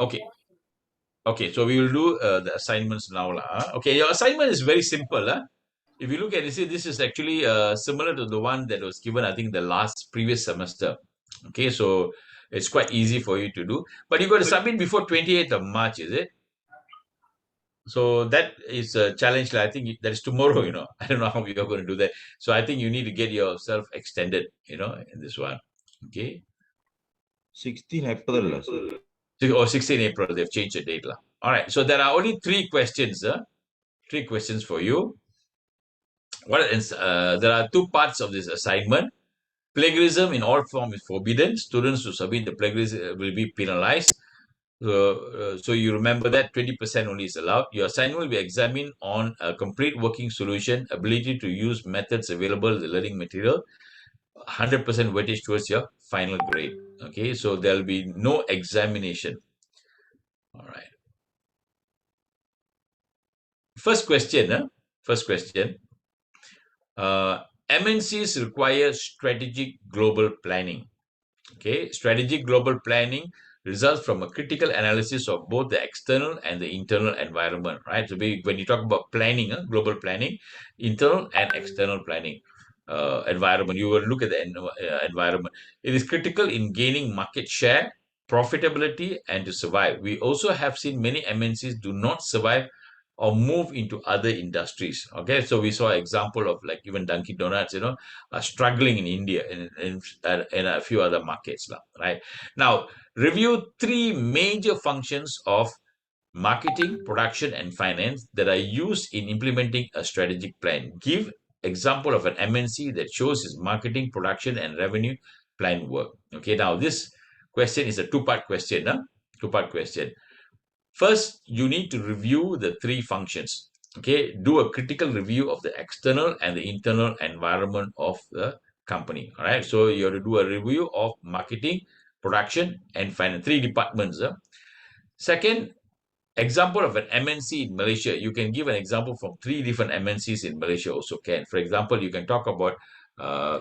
Okay. Okay, so we will do the assignments now. Okay, your assignment is very simple. If you look at it, see, this is actually similar to the one that was given, I think, the last previous semester. Okay, so it's quite easy for you to do. But you got to submit before 28th of March, is it? So that is a challenge. I think that is tomorrow, I don't know how you're going to do that. So I think you need to get yourself extended, in this one. Okay. 16 April, sir. Or 16 April, they've changed the date. All right. So there are only three questions. Three questions for you. There are two parts of this assignment. Plagiarism in all form is forbidden. Students who submit the plagiarism will be penalized. So you remember that 20% only is allowed. Your assignment will be examined on a complete working solution, ability to use methods available in the learning material, 100% weightage towards your final grade. Okay, so there'll be no examination. All right. First question. First question. MNCs require strategic global planning. Okay, strategic global planning results from a critical analysis of both the external and the internal environment, right? So when you talk about planning, global planning, internal and external planning, environment, you will look at the environment. It is critical in gaining market share, profitability, and to survive. We also have seen many MNCs do not survive or move into other industries. Okay, so we saw an example of like even Dunkin' Donuts, are struggling in India and a few other markets now, right? Now, review three major functions of marketing, production, and finance that are used in implementing a strategic plan. Give example of an MNC that shows its marketing, production, and revenue plan work. Okay, now this question is a two-part question. Two-part question. First, you need to review the three functions. Okay, do a critical review of the external and the internal environment of the company. All right, so you have to do a review of marketing, production, and finance, three departments. Second, example of an MNC in Malaysia. You can give an example from three different MNCs in Malaysia also can. For example, you can talk about uh,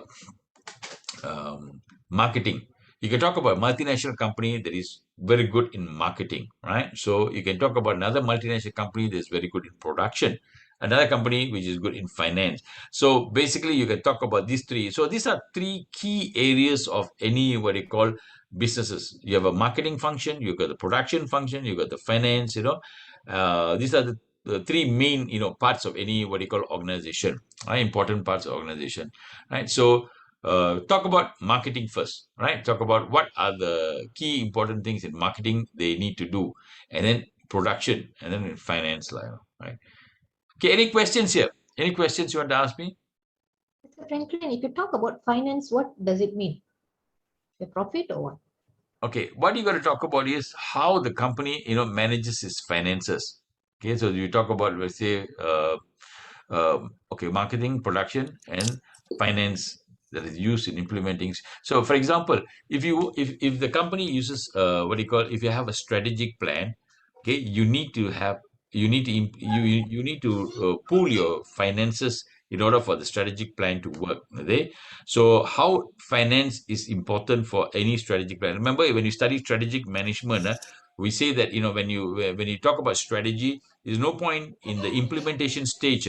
marketing. You can talk about multinational company that is very good in marketing, right? So you can talk about another multinational company that is very good in production, another company which is good in finance. So basically, you can talk about these three. So these are three key areas of any what you call businesses. You have a marketing function, you've got the production function, you've got the finance. These are the three main parts of any what you call organization, right? Important parts of organization, right? So talk about marketing first, right? Talk about what are the key important things in marketing they need to do, and then production, and then finance, right? Okay, any questions here? Any questions you want to ask me? Mr. Franklin, if you talk about finance, what does it mean? The profit or what? Okay, what you got to talk about is how the company, manages its finances. Okay, so you talk about, let's say, okay, marketing, production, and finance that is used in implementing. So, for example, if the company uses what do you call, if you have a strategic plan, okay, you need to pool your finances in order for the strategic plan to work. Okay, so how finance is important for any strategic plan. Remember, when you study strategic management, we say that when you talk about strategy, there's no point in the implementation stage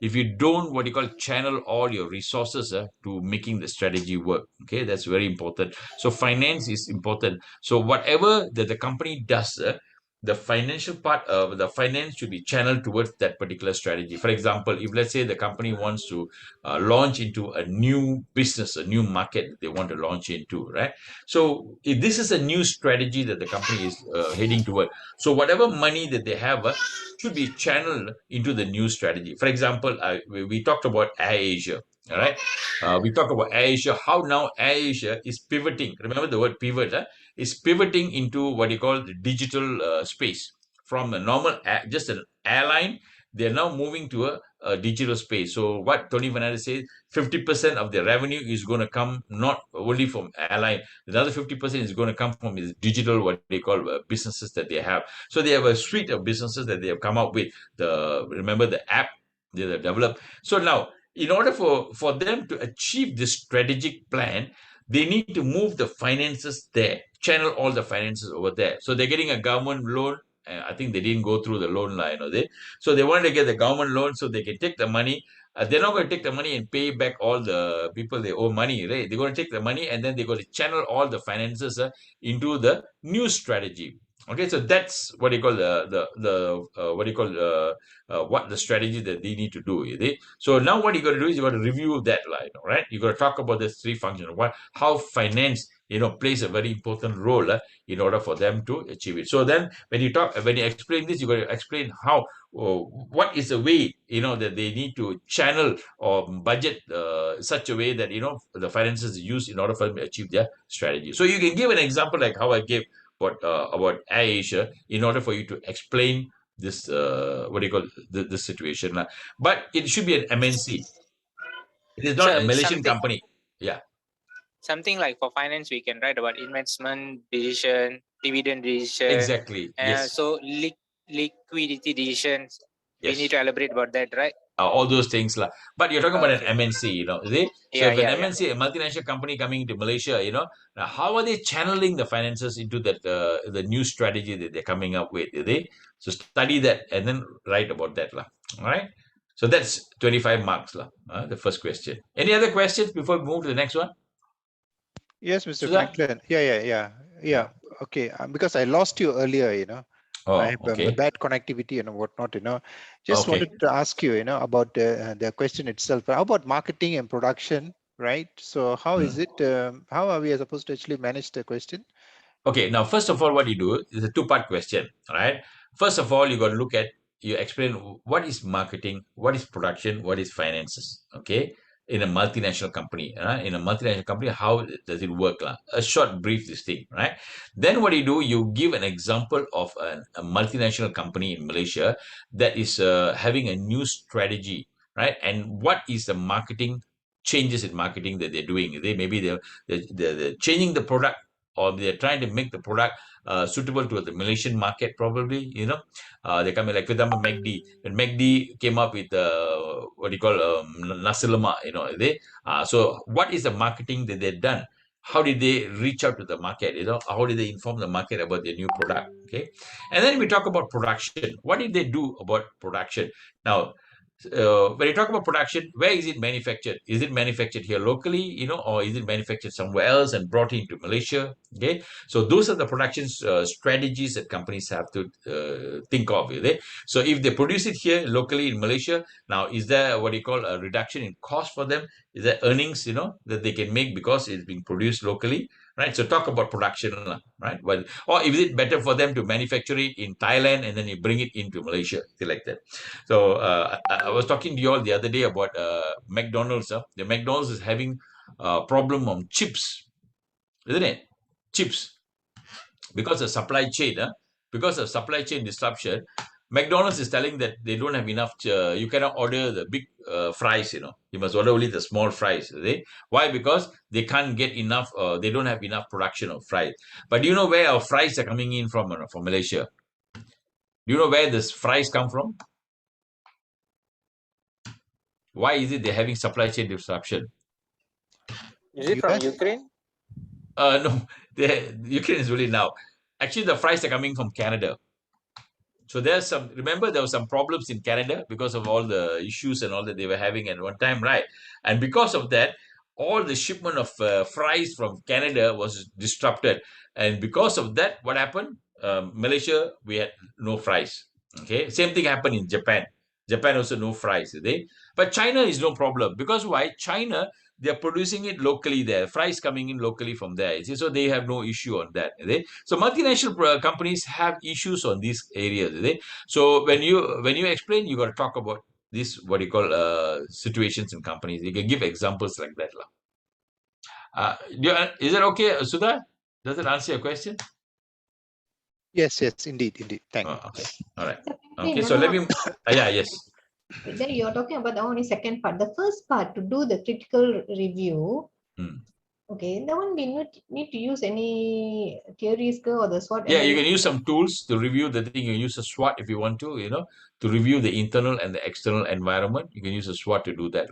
if you don't what you call channel all your resources to making the strategy work. Okay, that's very important. So finance is important. So whatever that the company does, the financial part of the finance should be channeled towards that particular strategy. For example, if let's say the company wants to launch into a new business, a new market they want to launch into, right? So if this is a new strategy that the company is heading toward, so whatever money that they have should be channeled into the new strategy. For example, we talked about AirAsia. All right, we talk about AirAsia. How now AirAsia is pivoting. Remember the word pivot. Is pivoting into what you call the digital space from a normal just an airline. They are now moving to a digital space. So what Tony Fernandez says, 50% of their revenue is going to come not only from airline. Another 50% is going to come from this digital, what they call businesses that they have. So they have a suite of businesses that they have come up with. Remember the app they have developed. So now, in order for them to achieve this strategic plan, they need to move the finances there, channel all the finances over there. So they're getting a government loan. I think they didn't go through the loan line, so they wanted to get the government loan so they can take the money. They're not going to take the money and pay back all the people they owe money, right? They're going to take the money and then they're going to channel all the finances into the new strategy. Okay, so that's what you call what the strategy that they need to do. So now what you got to do is you got to review that line, right? You got to talk about the three functions. How finance plays a very important role in order for them to achieve it. So then when you explain this, you got to explain how what is the way that they need to channel or budget such a way that the finances is used in order for them to achieve their strategy. So you can give an example like how I gave about AirAsia in order for you to explain this this situation. But it should be an MNC. It is not So a Malaysian something, company. Yeah. something like for finance, we can write about investment decision, dividend decision, Exactly. and Yes. so liquidity decisions. We Yes. need to elaborate about that, right? All those things. But you're talking about an Okay. MNC, is it? So Yeah, if yeah, an MNC, a multinational company coming into Malaysia, now how are they channeling the finances into that the new strategy that they're coming up with? So study that and then write about that. All right. So that's 25 marks. The first question. Any other questions before we move to the next one? Yes, Mr. Sudha? Franklin. Yeah. Okay, because I lost you earlier, Oh, I have okay. bad connectivity and whatnot, Just Okay. wanted to ask you, about the question itself. How about marketing and production, right? So how is it, how are we supposed to actually manage the question? Okay, now first of all, what you do is a two-part question, right? First of all, you got to look at, you explain what is marketing, what is production, what is finances, okay? In a multinational company, how does it work? A short, brief this thing, right? Then what you do, you give an example of a multinational company in Malaysia that is having a new strategy, right? And what is the marketing changes in marketing that they're doing? They're changing the product, or they're trying to make the product suitable to the Malaysian market, probably, they're coming, like, for example, MACD. When MACD came up with what you call nasi lemak, so what is the marketing that they've done? How did they reach out to the market? How did they inform the market about their new product? Okay, and then we talk about production. What did they do about production? Now, when you talk about production, where is it manufactured? Is it manufactured here locally, or is it manufactured somewhere else and brought into Malaysia? Okay, so those are the production strategies that companies have to think of. So if they produce it here locally in Malaysia, now is there what you call a reduction in cost for them? Is there earnings, that they can make because it's being produced locally? Right, so talk about production, right? Well, or is it better for them to manufacture it in Thailand and then you bring it into Malaysia, like that? So I was talking to you all the other day about McDonald's. The McDonald's is having a problem on chips, isn't it? Chips, because of supply chain. Because of supply chain disruption, McDonald's is telling that they don't have enough. You cannot order the big fries. You must order only the small fries. Why? Because they can't get enough. They don't have enough production of fries. But do you know where our fries are coming in from Malaysia? Do you know where this fries come from? Why is it they're having supply chain disruption? Is it from US? Ukraine? No, Ukraine is really now. Actually, the fries are coming from Canada. So remember there were some problems in Canada because of all the issues and all that they were having at one time, right? And because of that, all the shipment of fries from Canada was disrupted. And because of that, what happened? Malaysia, we had no fries. Okay, same thing happened in Japan. Japan also no fries. But China is no problem. Because why? China, they're producing it locally there. Fries coming in locally from there. So they have no issue on that. So multinational companies have issues on these areas. So when you explain, you got to talk about this, what you call situations in companies. You can give examples like that. Is it okay, Sudha? Does it answer your question? Yes, indeed. Thank you. Okay. All right. Secondly, Okay. So let me. Yes. Then you're talking about the only second part. The first part, to do the critical review. Okay, that one we need to use any theories or the SWOT. Yeah, you can use some tools to review the thing. You can use a SWOT if you want to, to review the internal and the external environment. You can use a SWOT to do that.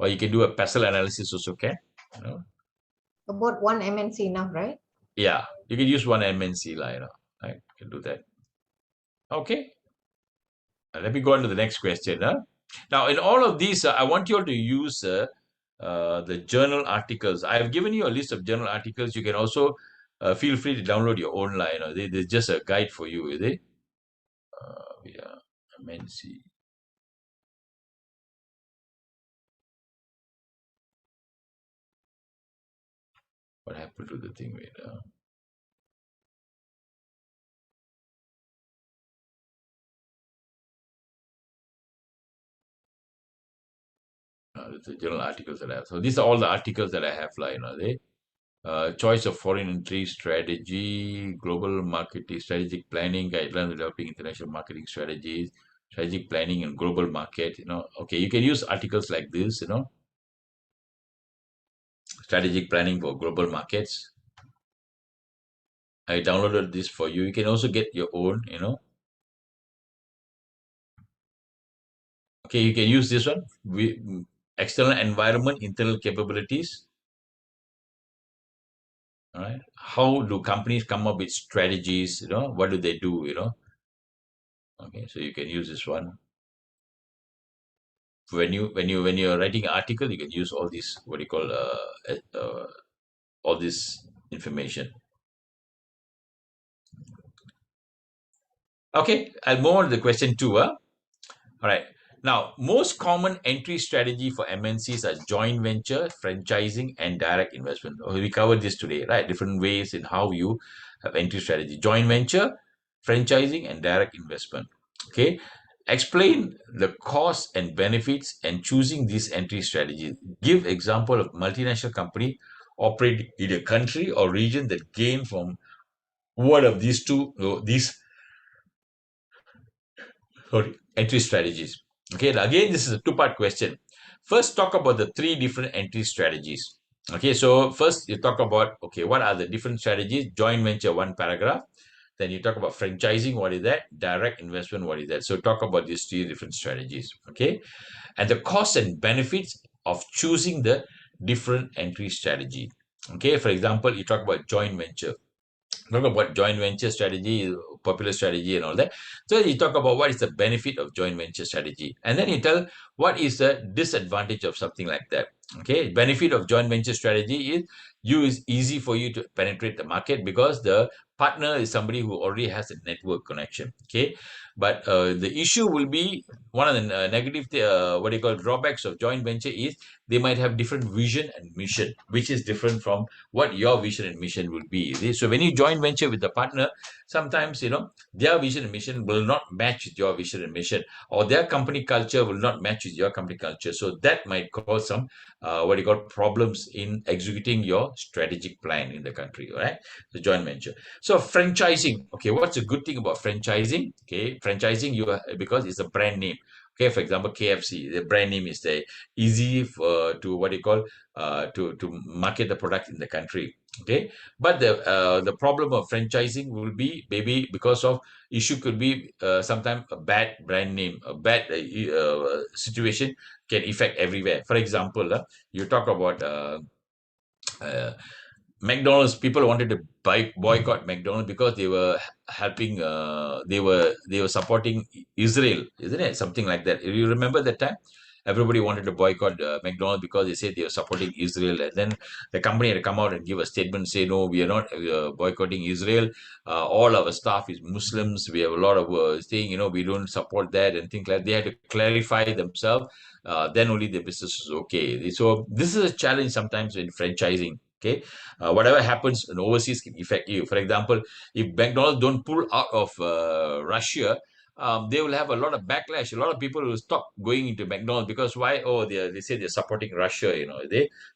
or you can do a parcel analysis also can. You know? About one MNC enough, right? Yeah, you can use one MNC, right? You can do that. Okay. Let me go on to the next question. Now, in all of these, I want you all to use the journal articles. I have given you a list of journal articles. You can also feel free to download your own line. There's just a guide for you, is it? Yeah, MNC. What happened to the thing? Wait, the journal articles that I have. So these are all the articles that I have, choice of foreign entry strategy, global marketing, strategic planning, guidelines developing international marketing strategies, strategic planning and global market. Okay, you can use articles like this. Strategic planning for global markets. I downloaded this for you. You can also get your own. Okay, you can use this one. External environment, internal capabilities. All right. How do companies come up with strategies? What do they do? Okay, so you can use this one. When you're writing an article, you can use all these, what do you call, all this information. Okay, I'll move on to the question 2. All right. Now, most common entry strategy for MNCs are joint venture, franchising, and direct investment. We covered this today, right? Different ways in how you have entry strategy. Joint venture, franchising, and direct investment. Okay. Explain the costs and benefits and choosing these entry strategies. Give example of multinational company operating in a country or region that gain from one of these entry strategies. Okay, again, this is a two-part question. First, talk about the 3 different entry strategies. Okay, so first you talk about, okay, what are the different strategies? Joint venture, 1 paragraph. Then you talk about franchising, what is that? Direct investment, what is that? So talk about these 3 different strategies. Okay, and the costs and benefits of choosing the different entry strategy. Okay, for example, you talk about joint venture. Talk about joint venture strategy, popular strategy and all that. So you talk about what is the benefit of joint venture strategy. And then you tell what is the disadvantage of something like that. Okay, benefit of joint venture strategy is it's easy for you to penetrate the market because the partner is somebody who already has a network connection. Okay, but the issue will be one of the negative, what do you call, drawbacks of joint venture is they might have different vision and mission, which is different from what your vision and mission will be. So when you join venture with the partner, sometimes their vision and mission will not match with your vision and mission, or their company culture will not match with your company culture. So that might cause some what you call problems in executing your strategic plan in the country. All right, the joint venture. So franchising. Okay, what's a good thing about franchising? Okay, franchising because it's a brand name. Okay, for example, KFC, the brand name is easy to what you call to market the product in the country. Okay, but the problem of franchising will be maybe because of issue could be sometimes a bad brand name, a bad situation can affect everywhere. For example, you talk about McDonald's. People wanted to boycott McDonald's because they were helping. They were supporting Israel, isn't it? Something like that. You remember that time? Everybody wanted to boycott McDonald's because they said they were supporting Israel, and then the company had to come out and give a statement, say no, we are not boycotting Israel. All our staff is Muslims. We have a lot of saying, we don't support that and things like that. They had to clarify themselves. Then only the business is okay. So this is a challenge sometimes in franchising. Okay, whatever happens in overseas can affect you. For example, if McDonald's don't pull out of Russia, they will have a lot of backlash. A lot of people will stop going into McDonald's because why? Oh, they say they're supporting Russia.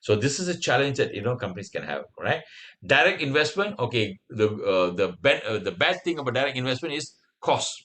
So this is a challenge that companies can have. Right? Direct investment. Okay, the bad thing about direct investment is cost,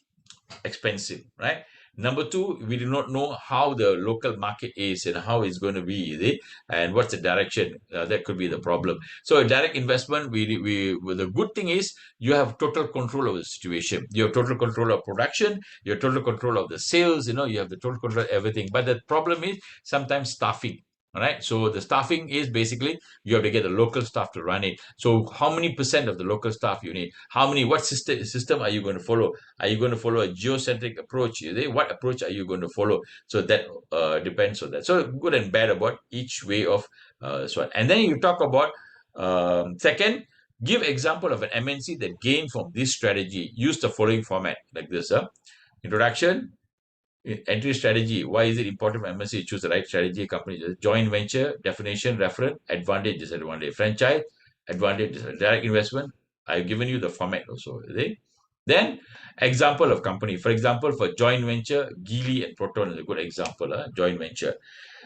expensive. Right? Number 2, we do not know how the local market is and how it's going to be, and what's the direction. That could be the problem. So direct investment, the good thing is you have total control of the situation. You have total control of production. You have total control of the sales. You have the total control of everything. But the problem is sometimes staffing. All right. So the staffing is basically you have to get the local staff to run it. So how many percent of the local staff you need? What system are you going to follow? Are you going to follow a geocentric approach? What approach are you going to follow? So that depends on that. So good and bad about each way of so. And then you talk about second, give example of an MNC that gained from this strategy. Use the following format like this. Introduction, entry strategy. Why is it important for MNC to choose the right strategy? Company joint venture, definition, reference, advantage, disadvantage, franchise, advantage, direct investment. I've given you the format also. Then example of company. For example, for joint venture, Geely and Proton is a good example. Joint venture,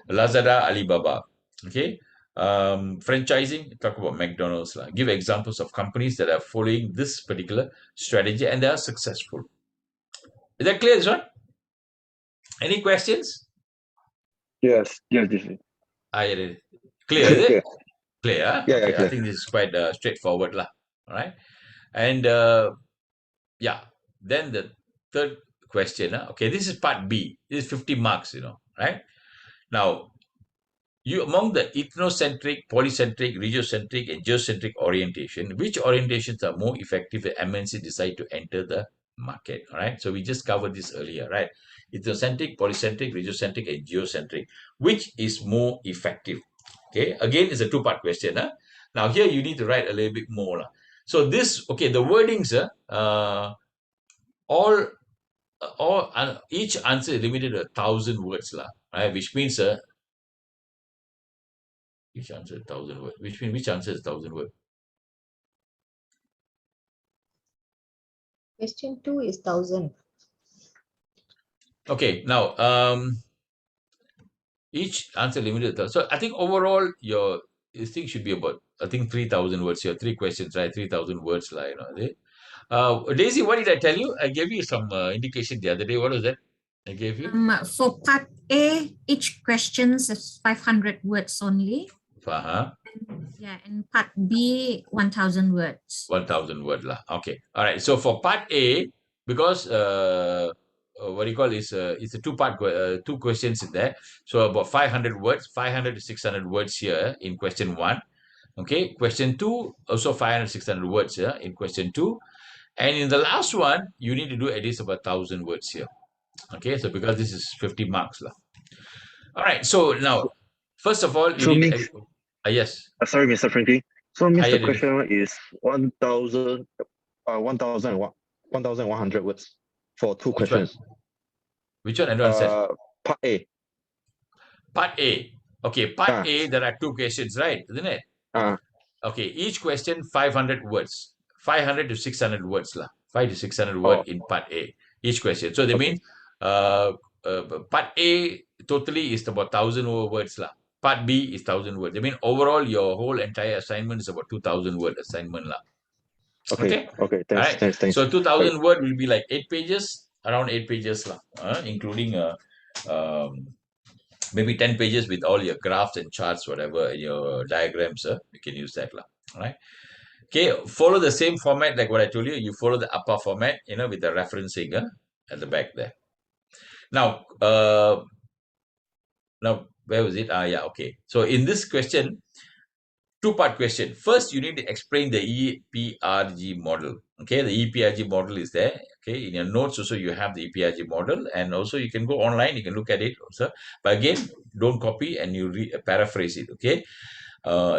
Lazada, Alibaba. Okay. Franchising, talk about McDonald's. Give examples of companies that are following this particular strategy and they are successful. Is that clear, this one? Any questions? Yes, this is Clear, is it? clear. Clear. Yeah, Okay, I clear. think this is quite straightforward, lah. All right. And yeah, then the third question. Okay, this is part B. This is 50 marks, right? Now, among the ethnocentric, polycentric, regiocentric, and geocentric orientation, which orientations are more effective if MNC decide to enter the market? All right. So we just covered this earlier, right? Ethnocentric, polycentric, regiocentric, and geocentric. Which is more effective? Okay. Again, it's a two-part question. Now here you need to write a little bit more. So this, okay, the wordings, each answer is limited to 1,000 words, right? Which means each answer is 1,000 words. Which means which answer is 1,000 words? Question 2 is 1,000. Okay, now each answer limited. So I think overall your this thing should be about 3,000 words here. 3 questions, right? 3,000 words, Daisy, what did I tell you? I gave you some indication the other day. What was that? I gave you for part A, each question is 500 words only. Yeah, and part B, 1,000 words. 1,000 word lah. Okay, all right. So for part A, because what do you call it's a two-part, 2 questions in there. So about 500 words, 500 to 600 words here in question 1. Okay, question 2 also 500 600 words here in question 2, and in the last one you need to do at least about 1,000 words here. Okay, so because this is 50 marks lah. All right. So now, first of all, you need yes. Sorry, Mr. Frankie. So means the Dennis. question is 1,100 words for 2 questions. Which one? I don't understand. Part A. Part A. Okay, part A, there are 2 questions, right? Isn't it? Okay, each question 500 words. 500 to 600 words. 5 to 600 words in part A. Each question. So they mean part A totally is about 1,000 words. Part B is 1,000 words. I mean, overall, your whole entire assignment is about 2,000 word assignment. Okay. Thanks. So 2,000 word will be like 8 pages, around 8 pages, including maybe 10 pages with all your graphs and charts, whatever, and your diagrams. You can use that. All right. Okay, follow the same format like what I told you. You follow the upper format, with the referencing at the back there. Now, where was it? Yeah, okay. So in this question, 2-part question. First, you need to explain the EPRG model. Okay, the EPRG model is there. Okay, in your notes also you have the EPRG model, and also you can go online, you can look at it also. But again, don't copy and you paraphrase it. Okay,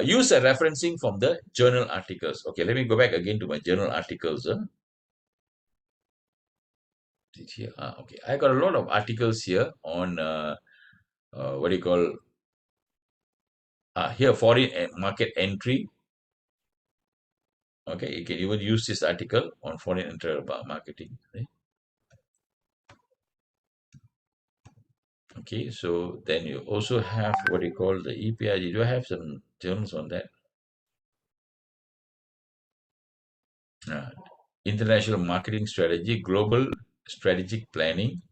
use a referencing from the journal articles. Okay, let me go back again to my journal articles. Okay, I got a lot of articles here on what do you call here foreign market entry. Okay, you can even use this article on foreign entry marketing. Okay, so then you also have what you call the EPRG. Do I have some journals on that? International marketing strategy, global strategic planning.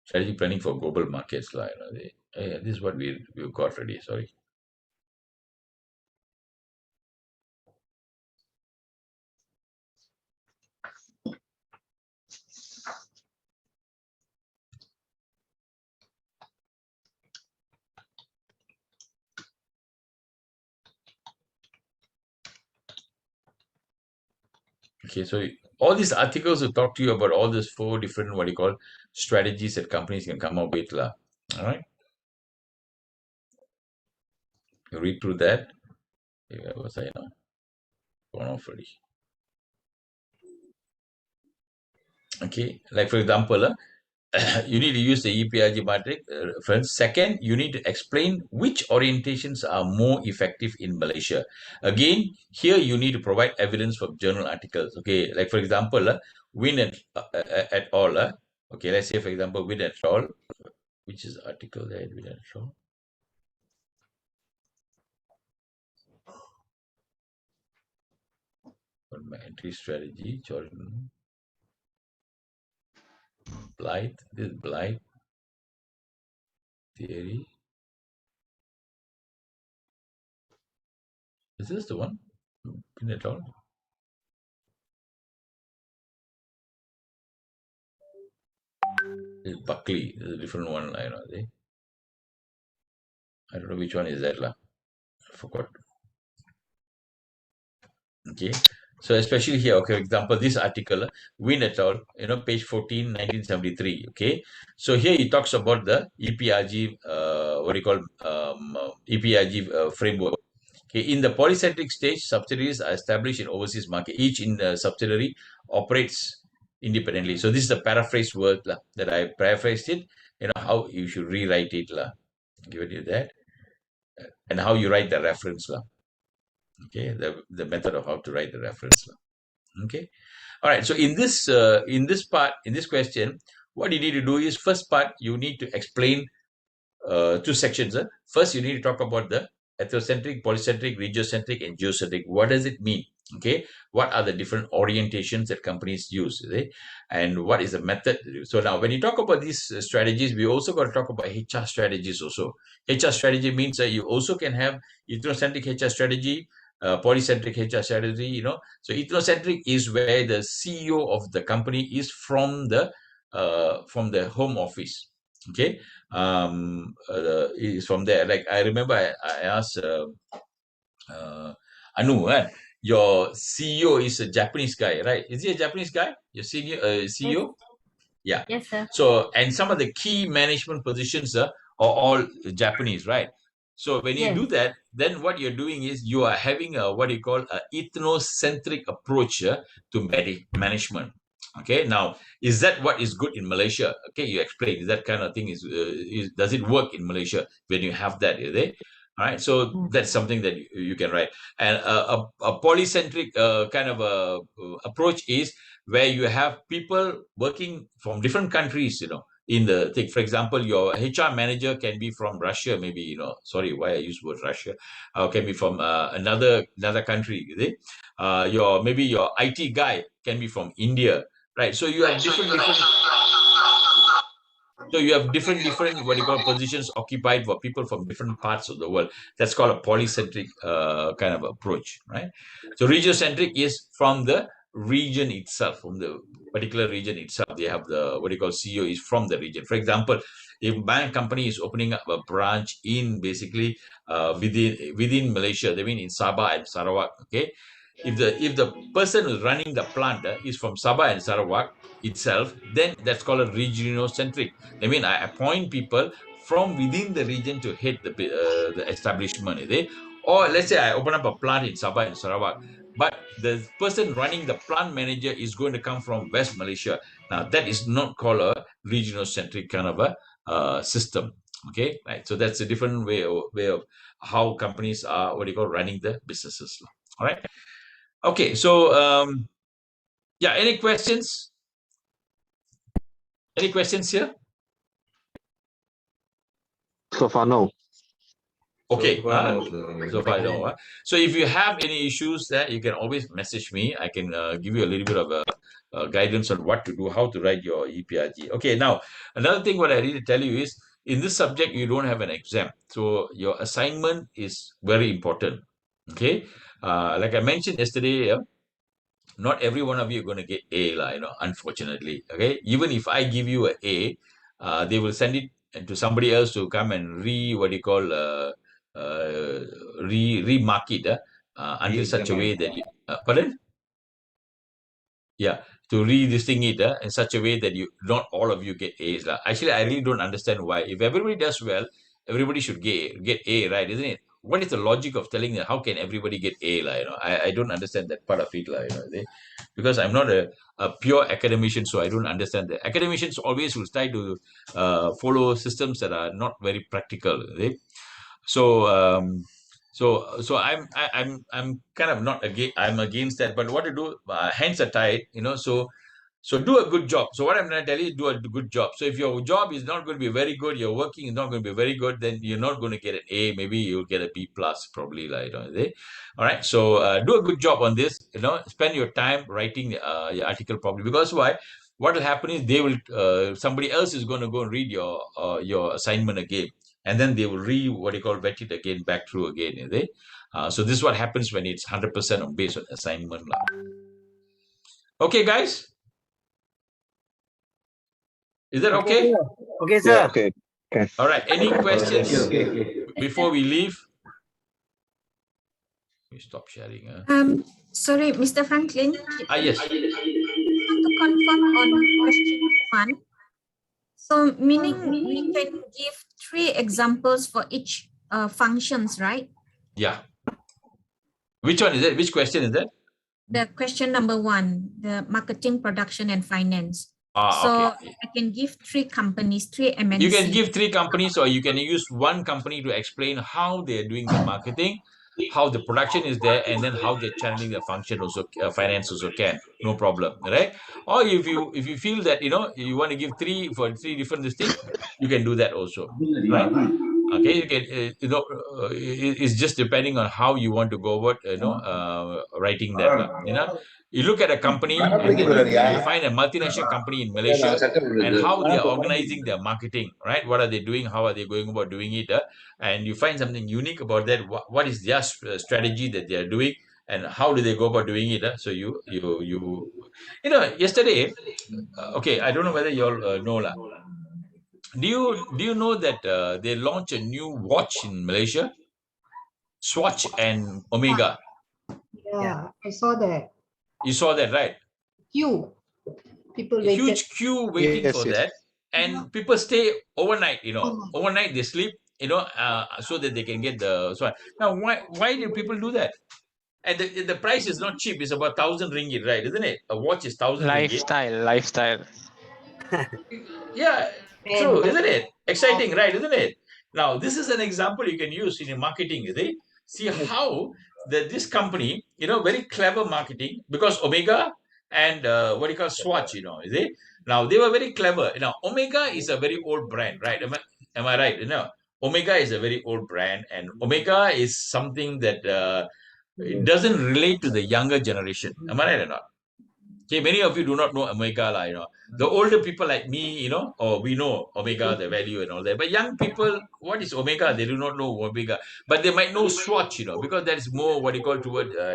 Strategic planning for global markets. This is what we've got ready. Sorry. Okay, so all these articles will talk to you about all these 4 different, what you call, strategies that companies can come up with. All right. You read through that. Yeah, was I now? Gone off already. Okay, like for example, you need to use the EPRG matrix reference. Second, you need to explain which orientations are more effective in Malaysia. Again, here you need to provide evidence from journal articles. Okay, like for example, Win et al. Okay, let's say for example, Win et al. Which is the article there, Win et al. On my entry strategy, Jordan. Blight, this is Blight theory. Is this the one? Win et al. This is Buckley. This is a different one. I don't know which one is that. I forgot. Okay. So especially here, okay, for example, this article, Win et al., page 14, 1973. Okay. So here he talks about the EPRG, EPRG framework. Okay. In the polycentric stage, subsidiaries are established in overseas market. Each in the subsidiary operates independently. So this is the paraphrased word that I paraphrased it, how you should rewrite it. Given you that. And how you write the reference. Okay, the method of how to write the reference. Okay, all right. So in this question, what you need to do is, first part you need to explain 2 sections. First, you need to talk about the ethnocentric, polycentric, regiocentric, and geocentric. What does it mean? Okay, what are the different orientations that companies use, and what is the method? So now, when you talk about these strategies, we also got to talk about HR strategies also. HR strategy means that you also can have ethnocentric HR strategy, polycentric HR strategy. So ethnocentric is where the CEO of the company is from the home office. Okay, is from there. Like I remember, I asked Anu, your CEO is a Japanese guy, right? Is he a Japanese guy? Your senior CEO? Yeah. Yes, sir. So, and some of the key management positions are all Japanese, right? So when you do that, then what you're doing is you are having a what you call a ethnocentric approach to management. Okay, now is that what is good in Malaysia? Okay, you explain. Is that kind of thing does it work in Malaysia when you have that? Is it? All right, so that's something that you can write. And a polycentric kind of approach is where you have people working from different countries, in the thing. For example, your HR manager can be from Russia, maybe, sorry, why I use word Russia, can be from another country. Maybe your IT guy can be from India, right? So you have different what you call positions occupied for people from different parts of the world. That's called a polycentric kind of approach, right? So regiocentric is from the region itself, from the particular region itself. They have the what you call CEO is from the region. For example, if bank company is opening up a branch in basically within Malaysia, they mean in Sabah and Sarawak. Okay, if the person who's running the plant is from Sabah and Sarawak itself, then that's called a regionocentric. I mean, I appoint people from within the region to head the establishment. Or let's say I open up a plant in Sabah and Sarawak, but the person running the plant manager is going to come from West Malaysia. Now, that is not called a regionocentric kind of a system. Okay, right. So that's a different way of how companies are running the businesses. All right. Okay. So yeah. Any questions? Any questions here? So far, no. Okay. So far, no. So if you have any issues there, you can always message me. I can give you a little bit of guidance on what to do, how to write your EPRG. Okay. Now, another thing what I need to tell you is, in this subject, you don't have an exam. So your assignment is very important. Okay. Like I mentioned yesterday, not every one of you are going to get A, unfortunately. Okay. Even if I give you an A, they will send it to somebody else to come and remark it until such a way that you, pardon? to re-listing it in such a way that you not all of you get A's. Actually, I really don't understand why. If everybody does well, everybody should get A, right? Isn't it? What is the logic of telling that? How can everybody get A? I don't understand that part of it. Because I'm not a pure academician, so I don't understand that. Academicians always will try to follow systems that are not very practical. So I'm kind of not against. I'm against that. But what to do? Hands are tied. So do a good job. So what I'm going to tell you is do a good job. So if your job is not going to be very good, your working is not going to be very good, then you're not going to get an A. Maybe you'll get a B plus, probably. All right. So do a good job on this. Spend your time writing your article properly. Because why? What will happen is they will somebody else is going to go and read your assignment again, and then they will vet it again back through again. So this is what happens when it's 100% based on assignment. Okay, guys. Is that okay? Okay, sir. Yeah, okay. All right. Any questions before we leave? We stop sharing. Sorry, Mr. Franklin. Yes. To confirm on question 1. So meaning we can give 3 examples for each functions, right? Yeah. Which one is it? Which question is that? The question number 1, the marketing, production, and finance. Okay. I can give 3 companies, 3 MNC. You can give 3 companies, or you can use one company to explain how they're doing the marketing, how the production is there, and then how they're channeling the function also, finance also can. No problem, right? Or if you feel that you want to give 3 for 3 different things, you can do that also, right? Okay, you can it's just depending on how you want to go about writing that. You look at a company, and then you find a multinational company in Malaysia and how they are organizing their marketing, right? What are they doing? How are they going about doing it? And you find something unique about that. What is their strategy that they are doing, and how do they go about doing it? So yesterday, okay, I don't know whether you all know lah. Do you know that they launched a new watch in Malaysia? Swatch and Omega. Yeah, I saw that. You saw that, right? Queue. People waited. Huge queue waiting for that. And people stay overnight, Overnight they sleep, so that they can get the swatch. Now, why do people do that? And the price is not cheap. It's about 1,000 ringgit, right? Isn't it? A watch is 1,000 ringgit. Lifestyle. Yeah, true, isn't it? Exciting, right? Isn't it? Now, this is an example you can use in your marketing. See how this company, very clever marketing, because Omega and Swatch, Now, they were very clever. Now, Omega is a very old brand, right? Am I right? Omega is a very old brand, and Omega is something that it doesn't relate to the younger generation. Am I right or not? Okay, many of you do not know Omega, The older people like me, or we know Omega, the value and all that. But young people, what is Omega? They do not know Omega. But they might know Swatch, because that is more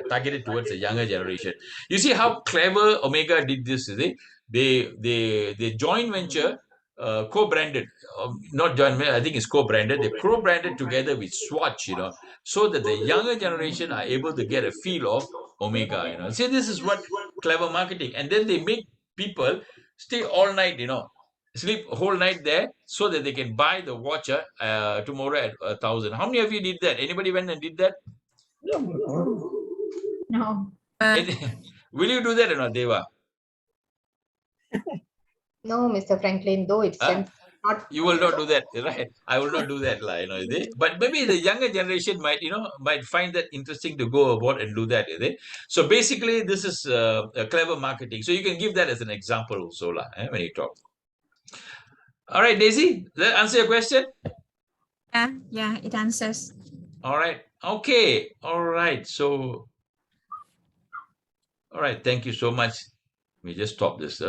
targeted towards the younger generation. You see how clever Omega did this, is it? They joint venture, co-branded, not joint venture, I think it's co-branded. They co-branded together with Swatch, so that the younger generation are able to get a feel of Omega, See, this is what clever marketing. And then they make people stay all night, sleep a whole night there, so that they can buy the watch tomorrow at 1,000. How many of you did that? Anybody went and did that? No. Will you do that or not, Deva? No, Mr. Franklin, though it's you will not do that, right? I will not do that, But maybe the younger generation might find that interesting to go about and do that, So basically, this is a clever marketing. So you can give that as an example also, when you talk. All right, Daisy, does that answer your question? Yeah, it answers. All right. Okay. All right. So, all right. Thank you so much. We just stop this.